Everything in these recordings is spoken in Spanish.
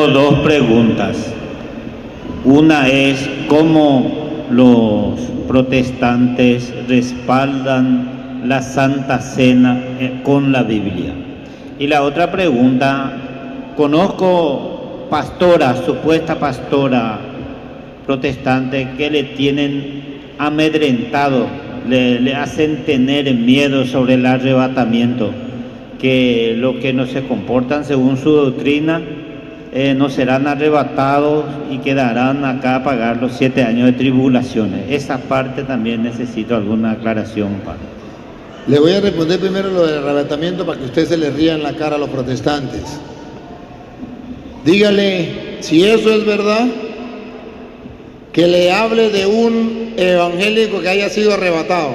Dos preguntas. Una es cómo los protestantes respaldan la Santa Cena con la Biblia. Y la otra pregunta, conozco pastoras, supuesta pastora protestante que le tienen amedrentado, le hacen tener miedo sobre el arrebatamiento, que los que no se comportan según su doctrina no serán arrebatados y quedarán acá a pagar los 7 años de tribulaciones. Esa parte también necesito alguna aclaración, padre. Le voy a responder primero lo del arrebatamiento para que usted se le ría en la cara a los protestantes. Dígale, si eso es verdad, que le hable de un evangélico que haya sido arrebatado.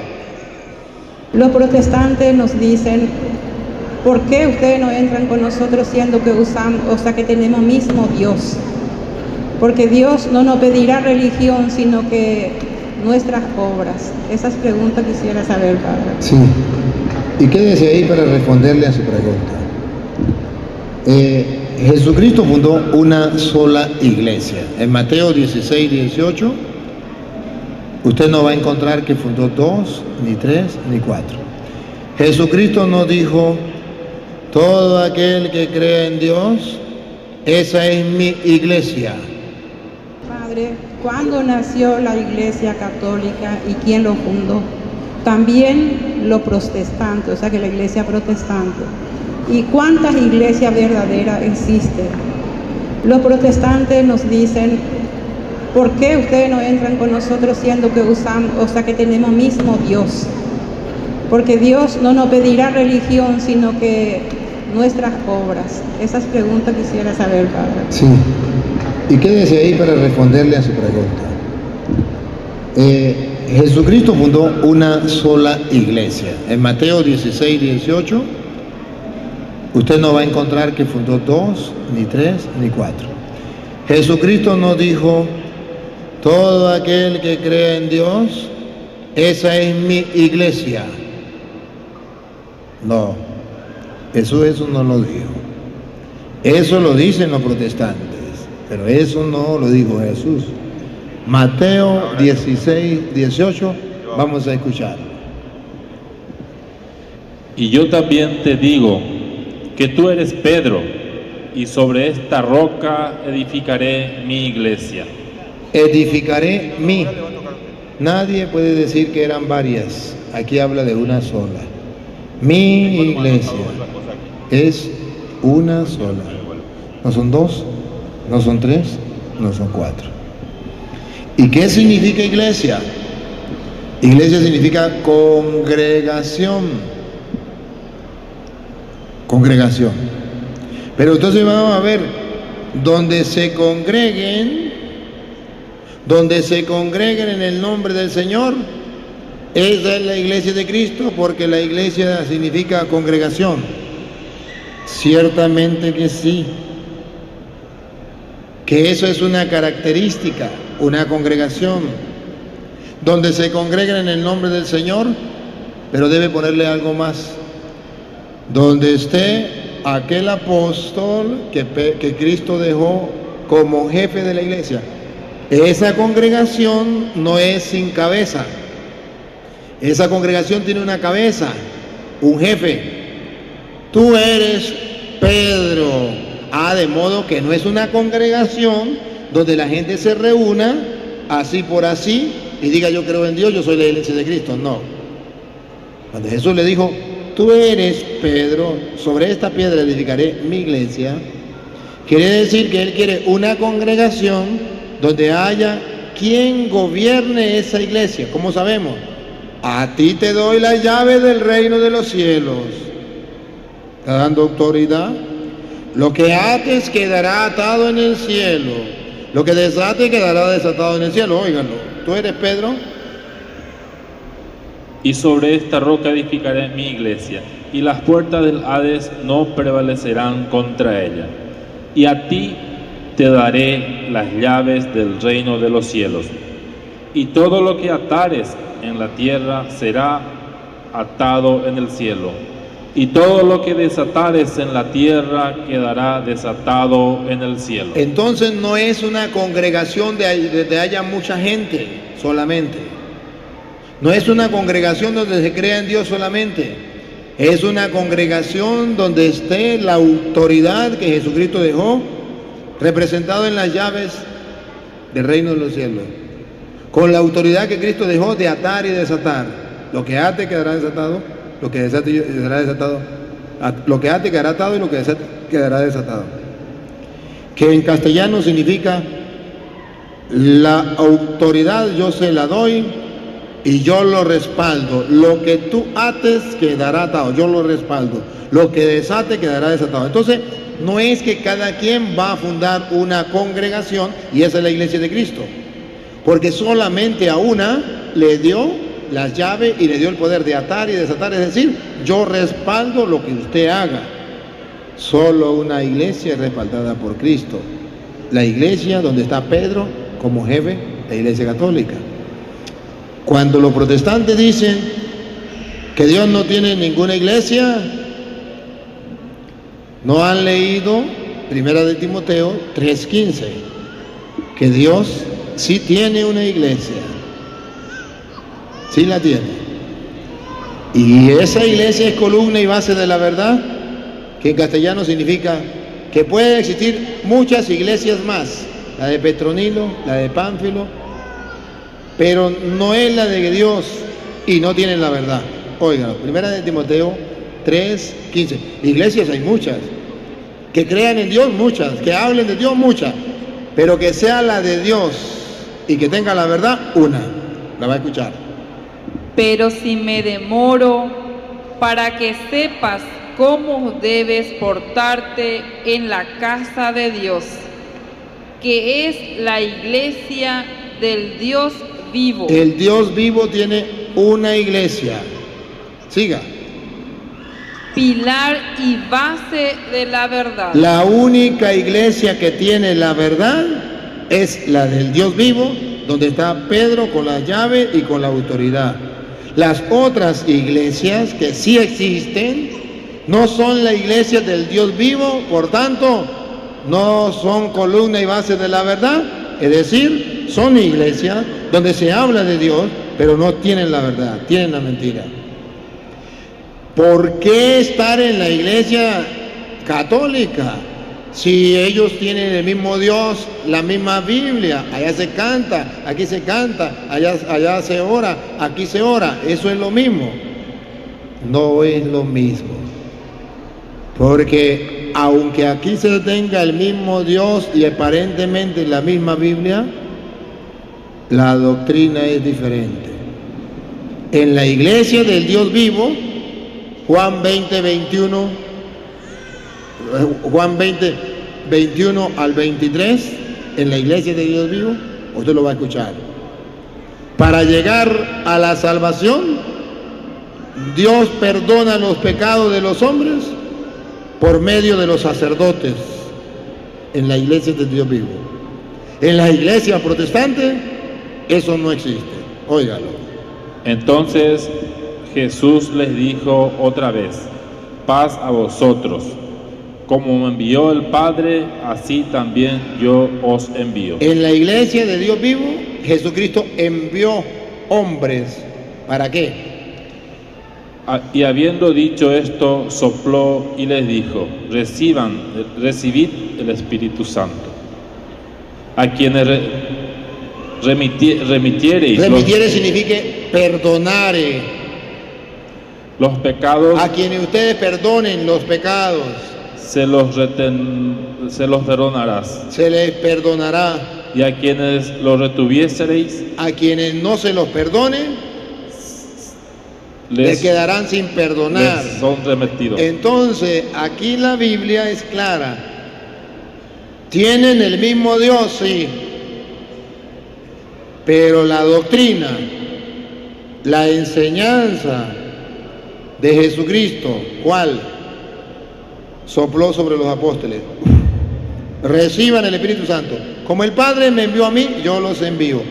Los protestantes nos dicen, ¿por qué ustedes no entran con nosotros siendo que usamos, que tenemos mismo Dios? Porque Dios no nos pedirá religión, sino que nuestras obras. Esas preguntas quisiera saber, padre. Sí. Y quédese ahí para responderle a su pregunta. Jesucristo fundó una sola iglesia. En Mateo 16, 18, usted no va a encontrar que fundó 2, ni 3, ni 4. Jesucristo no dijo, todo aquel que cree en Dios, esa es mi iglesia. Padre, ¿cuándo nació la iglesia católica y quién lo fundó? También los protestantes, o sea que la iglesia protestante. ¿Y cuántas iglesias verdaderas existen? Los protestantes nos dicen, ¿por qué ustedes no entran con nosotros siendo que usamos, que tenemos mismo Dios? Porque Dios no nos pedirá religión, sino que nuestras obras. Esas preguntas quisiera saber, padre. Sí. Y quédese ahí para responderle a su pregunta. Jesucristo fundó una sola iglesia. En Mateo 16, 18, usted no va a encontrar que fundó 2, ni 3, ni 4. Jesucristo no dijo, todo aquel que cree en Dios, esa es mi iglesia. No, eso no lo dijo. Eso lo dicen los protestantes, pero eso no lo dijo Jesús. Mateo 16, 18, vamos a escuchar. Y yo también te digo que tú eres Pedro, y sobre esta roca edificaré mi iglesia. Edificaré mi. Nadie puede decir que eran varias. Aquí habla de una sola. Mi iglesia es una sola. No son 2, no son 3, no son 4. ¿Y qué significa iglesia? Iglesia significa congregación. Congregación. Pero entonces vamos a ver, donde se congreguen en el nombre del Señor, esa es la iglesia de Cristo, porque la iglesia significa congregación. Ciertamente que sí, que eso es una característica, una congregación, donde se congregan en el nombre del Señor, pero debe ponerle algo más, donde esté aquel apóstol que Cristo dejó como jefe de la iglesia. Esa congregación no es sin cabeza. Esa congregación tiene una cabeza, un jefe. Tú eres Pedro. De modo que no es una congregación donde la gente se reúna así por así y diga yo creo en Dios, yo soy la iglesia de Cristo. No. Cuando Jesús le dijo, tú eres Pedro, sobre esta piedra edificaré mi iglesia, quiere decir que Él quiere una congregación donde haya quien gobierne esa iglesia. ¿Cómo sabemos? A ti te doy la llave del reino de los cielos. Está dando autoridad. Lo que ates quedará atado en el cielo. Lo que desate quedará desatado en el cielo. Óiganlo. ¿Tú eres Pedro? Y sobre esta roca edificaré mi iglesia, y las puertas del Hades no prevalecerán contra ella. Y a ti te daré las llaves del reino de los cielos. Y todo lo que atares en la tierra será atado en el cielo, Y todo lo que desatares en la tierra quedará desatado en el cielo. Entonces no es una congregación donde haya mucha gente solamente. No es una congregación donde se crea en Dios solamente. Es una congregación donde esté la autoridad que Jesucristo dejó, representado en las llaves del reino de los cielos. Con la autoridad que Cristo dejó de atar y desatar. Lo que ate quedará desatado, lo que desate quedará desatado. Lo que ate quedará atado y lo que desate quedará desatado. Que en castellano significa: la autoridad yo se la doy y yo lo respaldo. Lo que tú ates quedará atado, yo lo respaldo. Lo que desate quedará desatado. Entonces, no es que cada quien va a fundar una congregación y esa es la iglesia de Cristo. Porque solamente a una le dio las llaves y le dio el poder de atar y desatar. Es decir, yo respaldo lo que usted haga. Solo una iglesia es respaldada por Cristo. La iglesia donde está Pedro como jefe, la iglesia católica. Cuando los protestantes dicen que Dios no tiene ninguna iglesia, no han leído 1 de Timoteo 3:15, que Dios sí tiene una iglesia, sí la tiene. Y esa iglesia es columna y base de la verdad, que en castellano significa que pueden existir muchas iglesias más, la de Petronilo, la de Pánfilo, pero no es la de Dios y no tienen la verdad. Oigan, 1 de Timoteo 3:15. Iglesias hay muchas, que crean en Dios muchas, que hablen de Dios muchas, pero que sea la de Dios y que tenga la verdad una. La va a escuchar. Pero si me demoro, para que sepas cómo debes portarte en la casa de Dios, que es la iglesia del Dios vivo. El Dios vivo tiene una iglesia. Siga. Pilar y base de la verdad. La única iglesia que tiene la verdad es la del Dios vivo, donde está Pedro con la llave y con la autoridad. Las otras iglesias que sí existen no son la iglesia del Dios vivo, por tanto, no son columna y base de la verdad. Es decir, son iglesias donde se habla de Dios, pero no tienen la verdad, tienen la mentira. ¿Por qué estar en la iglesia católica si ellos tienen el mismo Dios, la misma Biblia? Allá se canta, aquí se canta, allá se ora, aquí se ora. Eso es lo mismo. No es lo mismo. Porque aunque aquí se tenga el mismo Dios y aparentemente la misma Biblia, la doctrina es diferente. En la iglesia del Dios vivo, Juan 20, 21 al 23, en la iglesia de Dios vivo, usted lo va a escuchar. Para llegar a la salvación, Dios perdona los pecados de los hombres por medio de los sacerdotes en la iglesia de Dios vivo. En la iglesia protestante, eso no existe. Óigalo. Entonces Jesús les dijo otra vez: paz a vosotros. Como me envió el Padre, así también yo os envío. En la iglesia de Dios vivo, Jesucristo envió hombres. ¿Para qué? Y habiendo dicho esto, sopló y les dijo: recibid el Espíritu Santo. A quienes remitiereis. Remitiere significa perdonare. Los pecados. A quienes ustedes perdonen los pecados, se los perdonarás. Se les perdonará. Y a quienes los retuviesereis, a quienes no se los perdonen, les quedarán sin perdonar. Les son remitidos. Entonces, aquí la Biblia es clara. Tienen el mismo Dios, sí, pero la doctrina, la enseñanza de Jesucristo, ¿cuál? Sopló sobre los apóstoles: reciban el Espíritu Santo. Como el Padre me envió a mí, yo los envío.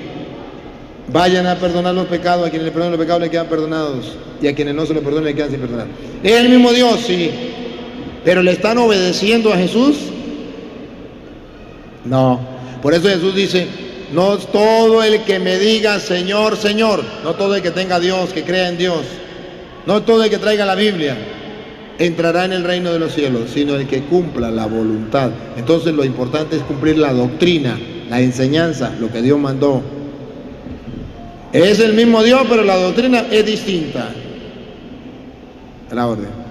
Vayan a perdonar los pecados, a quienes le perdonen los pecados le quedan perdonados, y a quienes no se los perdonen le quedan sin perdonar. Es el mismo Dios, sí, pero ¿le están obedeciendo a Jesús? No. Por eso Jesús dice, no todo el que me diga Señor, Señor, no todo el que tenga a Dios, que crea en Dios, no todo el que traiga la Biblia entrará en el reino de los cielos, sino el que cumpla la voluntad. Entonces lo importante es cumplir la doctrina, la enseñanza, lo que Dios mandó. Es el mismo Dios, pero la doctrina es distinta. A la orden.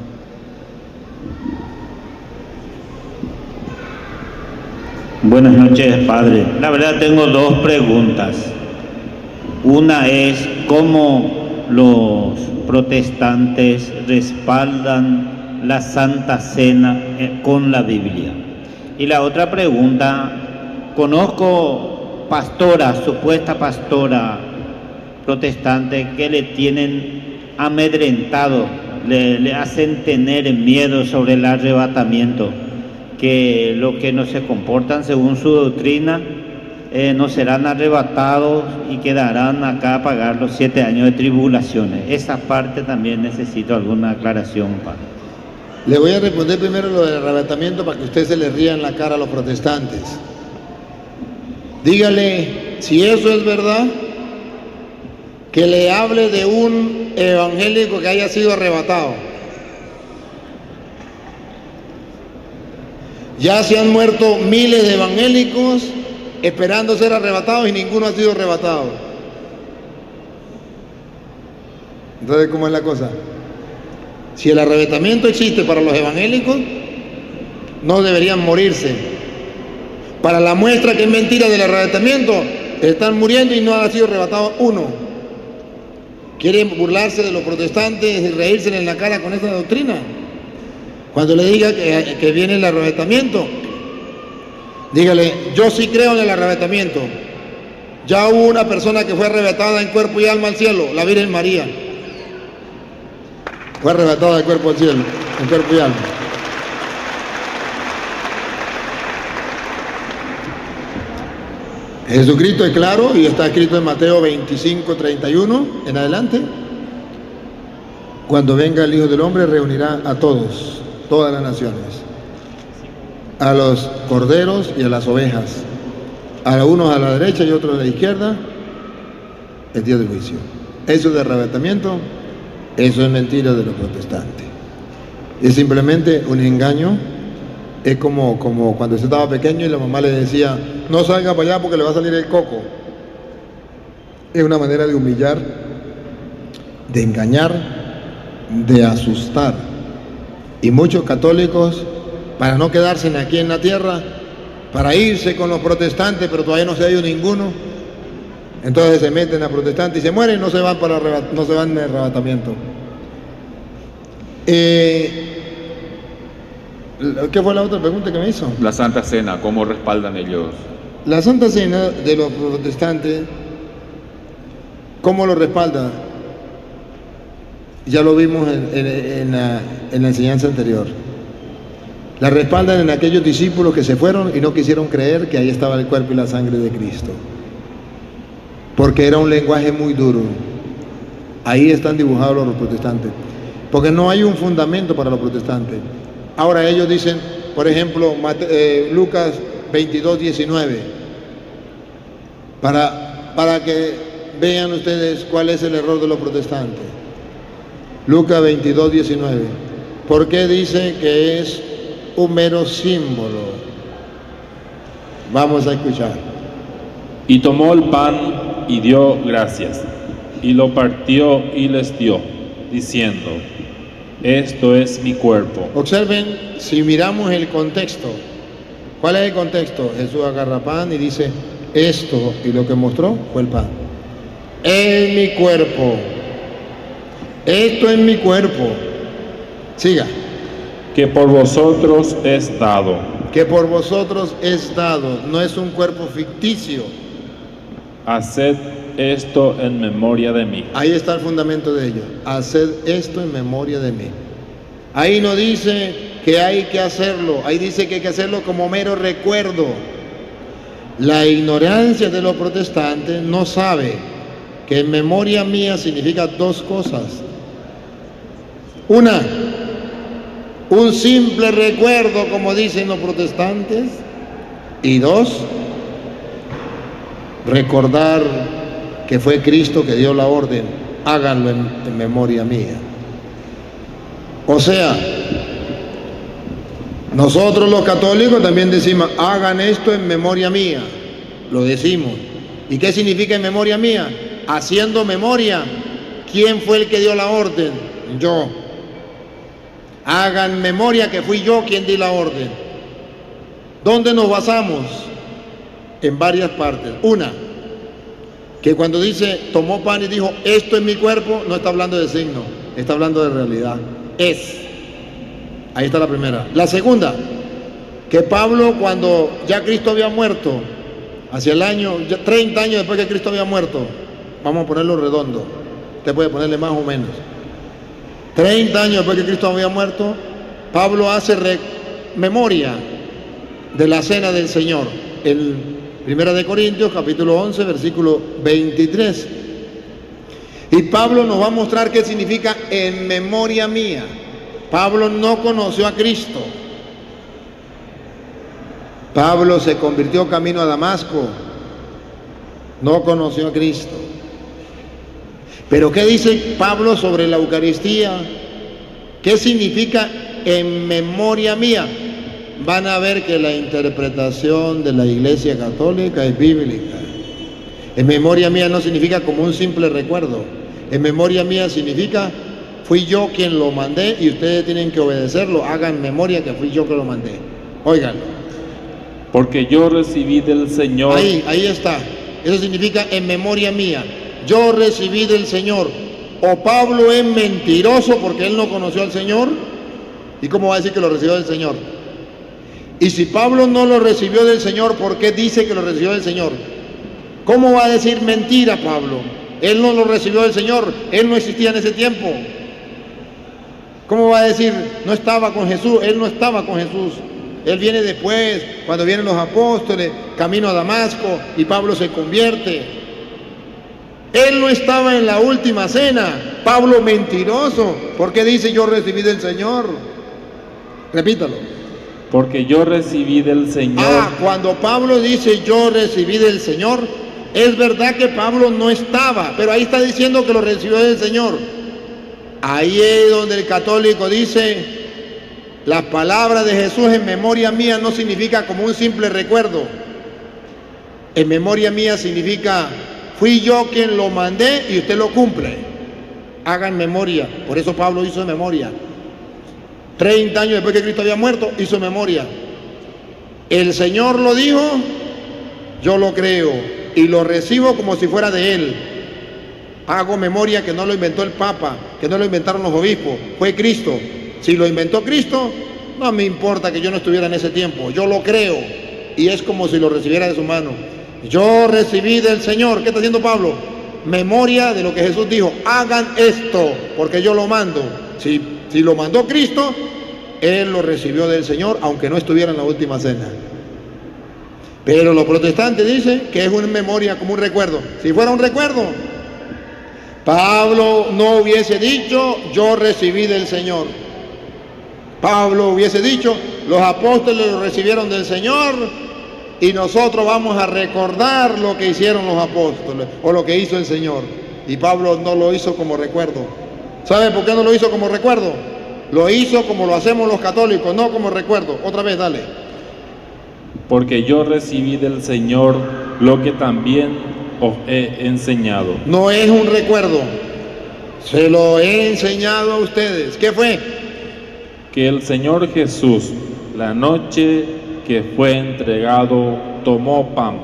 Buenas noches, Padre. La verdad tengo dos preguntas. Una es cómo los protestantes respaldan la Santa Cena con la Biblia. Y la otra pregunta, conozco pastoras, supuesta pastora protestante que le tienen amedrentado, le hacen tener miedo sobre el arrebatamiento, que los que no se comportan según su doctrina no serán arrebatados y quedarán acá a pagar los 7 años de tribulaciones. Esa parte también necesito alguna aclaración, Padre. Le voy a responder primero lo del arrebatamiento para que usted se le ría en la cara a los protestantes. Dígale, si eso es verdad, que le hable de un evangélico que haya sido arrebatado. Ya se han muerto miles de evangélicos esperando ser arrebatados y ninguno ha sido arrebatado. Entonces, ¿cómo es la cosa? Si el arrebatamiento existe para los evangélicos, no deberían morirse. Para la muestra que es mentira del arrebatamiento, están muriendo y no ha sido arrebatado uno. Quieren burlarse de los protestantes y reírse en la cara con esta doctrina. Cuando le diga que viene el arrebatamiento, dígale, yo sí creo en el arrebatamiento. Ya hubo una persona que fue arrebatada en cuerpo y alma al cielo, la Virgen María. Fue arrebatada de cuerpo al cielo, en cuerpo y alma. Jesucristo es claro y está escrito en Mateo 25:31 en adelante. Cuando venga el Hijo del Hombre reunirá a todos, todas las naciones, a los corderos y a las ovejas, a unos a la derecha y otros a la izquierda, el día del juicio. Eso de arrebatamiento, eso es mentira de los protestantes. Es simplemente un engaño. Es como cuando usted estaba pequeño y la mamá le decía, no salga para allá porque le va a salir el coco. Es una manera de humillar, de engañar, de asustar. Y muchos católicos, para no quedarse aquí en la tierra, para irse con los protestantes, pero todavía no se ha ido ninguno, entonces se meten a protestantes y se mueren y no se van en el arrebatamiento. ¿Qué fue la otra pregunta que me hizo? La Santa Cena, ¿cómo respaldan ellos? La Santa Cena de los protestantes, ¿cómo lo respalda? Ya lo vimos en la enseñanza anterior. La respaldan en aquellos discípulos que se fueron y no quisieron creer que ahí estaba el cuerpo y la sangre de Cristo. Porque era un lenguaje muy duro. Ahí están dibujados los protestantes. Porque no hay un fundamento para los protestantes. Ahora ellos dicen, por ejemplo, Lucas 22:19, para que vean ustedes cuál es el error de los protestantes. Lucas 22:19. ¿Por qué dice que es un mero símbolo? Vamos a escuchar. Y tomó el pan y dio gracias, y lo partió y les dio, diciendo, esto es mi cuerpo. Observen, si miramos el contexto, ¿cuál es el contexto? Jesús agarra pan y dice, esto, y lo que mostró fue el pan. Es mi cuerpo. Esto es mi cuerpo. Siga. Que por vosotros es dado. Que por vosotros es dado. No es un cuerpo ficticio. Haced esto en memoria de mí. Ahí está el fundamento de ello. Haced esto en memoria de mí. Ahí no dice que hay que hacerlo. Ahí dice que hay que hacerlo como mero recuerdo. La ignorancia de los protestantes no sabe que en memoria mía significa dos cosas. Una, un simple recuerdo, como dicen los protestantes. Y dos, recordar que fue Cristo que dio la orden, háganlo en memoria mía. O sea, nosotros los católicos también decimos, hagan esto en memoria mía, lo decimos. ¿Y qué significa en memoria mía? Haciendo memoria, ¿quién fue el que dio la orden? Yo. Hagan memoria que fui yo quien di la orden. ¿Dónde nos basamos? En varias partes. Una, que cuando dice, tomó pan y dijo, esto es mi cuerpo, no está hablando de signo, está hablando de realidad. Es. Ahí está la primera. La segunda, que Pablo, cuando ya Cristo había muerto, hacia el año, 30 años después que Cristo había muerto, vamos a ponerlo redondo, usted puede ponerle más o menos, 30 años después que Cristo había muerto, Pablo hace memoria de la cena del Señor, en 1 Corintios capítulo 11 versículo 23. Y Pablo nos va a mostrar qué significa en memoria mía. Pablo no conoció a Cristo. Pablo se convirtió camino a Damasco. No conoció a Cristo. Pero ¿qué dice Pablo sobre la Eucaristía? ¿Qué significa en memoria mía? Van a ver que la interpretación de la Iglesia Católica es bíblica. En memoria mía no significa como un simple recuerdo. En memoria mía significa, fui yo quien lo mandé y ustedes tienen que obedecerlo. Hagan memoria que fui yo que lo mandé. Óiganlo. Porque yo recibí del Señor. Ahí está. Eso significa en memoria mía. Yo recibí del Señor. O Pablo es mentiroso porque él no conoció al Señor. ¿Y cómo va a decir que lo recibió del Señor? Y si Pablo no lo recibió del Señor, ¿por qué dice que lo recibió del Señor? ¿Cómo va a decir mentira Pablo? Él no lo recibió del Señor, él no existía en ese tiempo. ¿Cómo va a decir no estaba con Jesús? Él no estaba con Jesús. Él viene después, cuando vienen los apóstoles, camino a Damasco, y Pablo se convierte. Él no estaba en la última cena. Pablo mentiroso, porque dice yo recibí del Señor. Repítalo. Porque yo recibí del Señor. Cuando Pablo dice yo recibí del Señor, es verdad que Pablo no estaba, pero ahí está diciendo que lo recibió del Señor. Ahí es donde el católico dice, las palabras de Jesús en memoria mía no significa como un simple recuerdo. En memoria mía significa, fui yo quien lo mandé y usted lo cumple. Hagan memoria. Por eso Pablo hizo memoria. 30 años después que Cristo había muerto, hizo memoria. El Señor lo dijo, yo lo creo y lo recibo como si fuera de Él. Hago memoria que no lo inventó el Papa, que no lo inventaron los obispos, fue Cristo. Si lo inventó Cristo, no me importa que yo no estuviera en ese tiempo, yo lo creo y es como si lo recibiera de su mano. Yo recibí del Señor. ¿Qué está haciendo Pablo? Memoria de lo que Jesús dijo, hagan esto porque yo lo mando. Si lo mandó Cristo, él lo recibió del Señor, aunque no estuviera en la última cena. Pero los protestantes dicen que es una memoria, como un recuerdo. Si fuera un recuerdo, Pablo no hubiese dicho, yo recibí del Señor. Pablo hubiese dicho, los apóstoles lo recibieron del Señor y nosotros vamos a recordar lo que hicieron los apóstoles o lo que hizo el Señor. Y Pablo no lo hizo como recuerdo. ¿Sabe por qué no lo hizo como recuerdo? Lo hizo como lo hacemos los católicos, no como recuerdo. Otra vez, dale. Porque yo recibí del Señor lo que también os he enseñado. No es un recuerdo. Se lo he enseñado a ustedes. ¿Qué fue? Que el Señor Jesús, la noche que fue entregado, tomó pan.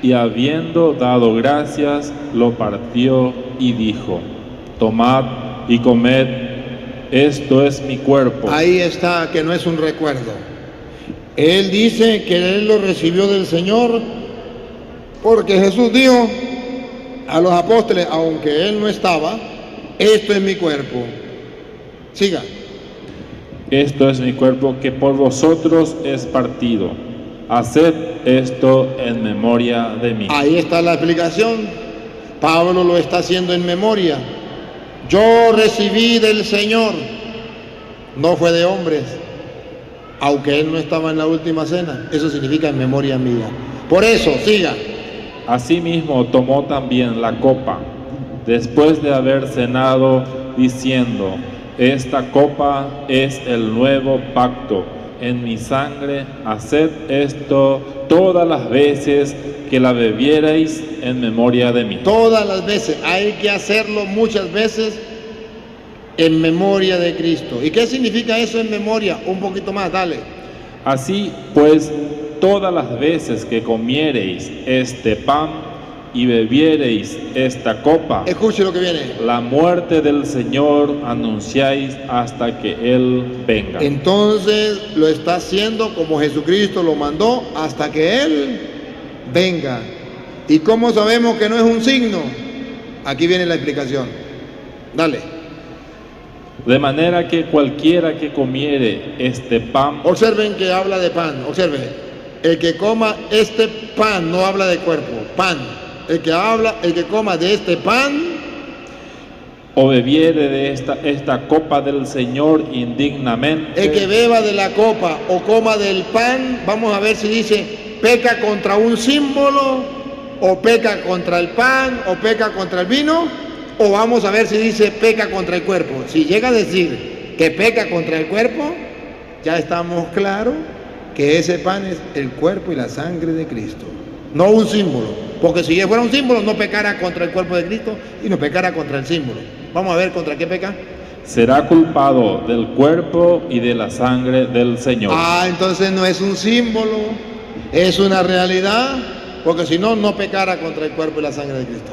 Y habiendo dado gracias, lo partió y dijo, tomad y comed, esto es mi cuerpo. Ahí está, que no es un recuerdo. Él dice que él lo recibió del Señor porque Jesús dijo a los apóstoles, aunque él no estaba, esto es mi cuerpo. Siga. Esto es mi cuerpo que por vosotros es partido. Haced esto en memoria de mí. Ahí está la explicación. Pablo lo está haciendo en memoria. Yo recibí del Señor, no fue de hombres, aunque él no estaba en la última cena. Eso significa en memoria mía. Por eso, siga. Asimismo tomó también la copa, después de haber cenado, diciendo: esta copa es el nuevo pacto en mi sangre. Haced esto todas las veces que la bebierais en memoria de mí. Todas las veces, hay que hacerlo muchas veces en memoria de Cristo. ¿Y qué significa eso en memoria? Un poquito más, dale. Así pues, todas las veces que comiereis este pan y bebiereis esta copa, escuche lo que viene, la muerte del Señor anunciáis hasta que Él venga. Entonces lo está haciendo como Jesucristo lo mandó, hasta que Él venga. ¿Y cómo sabemos que no es un signo? Aquí viene la explicación. Dale. De manera que cualquiera que comiere este pan... Observen que habla de pan, observen. El que coma este pan, no habla de cuerpo, pan. El que coma de este pan, o bebiere de esta copa del Señor indignamente. El que beba de la copa o coma del pan, vamos a ver si dice peca contra un símbolo, o peca contra el pan, o peca contra el vino, o vamos a ver si dice peca contra el cuerpo. Si llega a decir que peca contra el cuerpo, ya estamos claros que ese pan es el cuerpo y la sangre de Cristo, no un símbolo. Porque si fuera un símbolo, no pecara contra el cuerpo de Cristo y no pecara contra el símbolo. Vamos a ver contra qué peca. Será culpado del cuerpo y de la sangre del Señor. Entonces no es un símbolo, es una realidad, porque si no, no pecara contra el cuerpo y la sangre de Cristo.